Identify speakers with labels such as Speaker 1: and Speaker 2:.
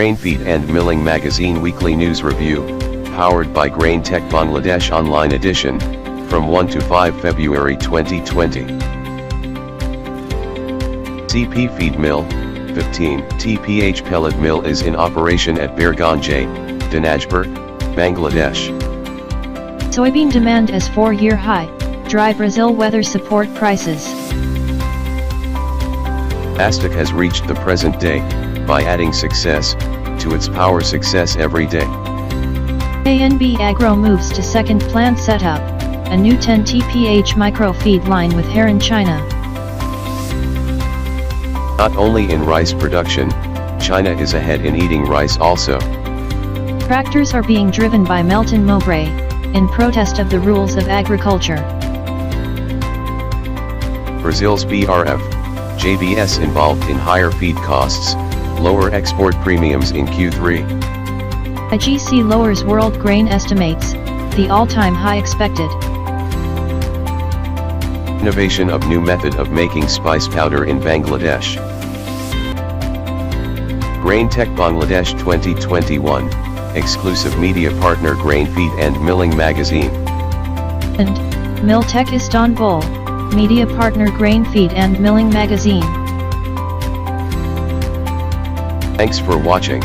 Speaker 1: Grain Feed and Milling Magazine Weekly News Review, powered by Grain Tech Bangladesh Online Edition, from 1 to 5 February 2020. CP Feed Mill, 15 TPH Pellet Mill is in operation at Birganj, Dinajpur, Bangladesh.
Speaker 2: Soybean demand is 4-year high, dry Brazil weather support prices.
Speaker 1: Livestock has reached the present day, by adding success to its power success every day.
Speaker 2: ANB Agro moves to second plant setup, a new 10 TPH micro-feed line with Heron, China.
Speaker 1: Not only in rice production, China is ahead in eating rice also.
Speaker 2: Tractors are being driven by Melton Mowbray, in protest of the rules of agriculture.
Speaker 1: Brazil's BRF, JBS involved in higher feed costs, lower export premiums in Q3.
Speaker 2: IGC lowers world grain estimates, the all-time high expected.
Speaker 1: Innovation of new method of making spice powder in Bangladesh. Grain Tech Bangladesh 2021, exclusive media partner Grain Feed and Milling Magazine.
Speaker 2: And Mill Tech Istanbul, media partner Grain Feed and Milling Magazine.
Speaker 1: Thanks for watching.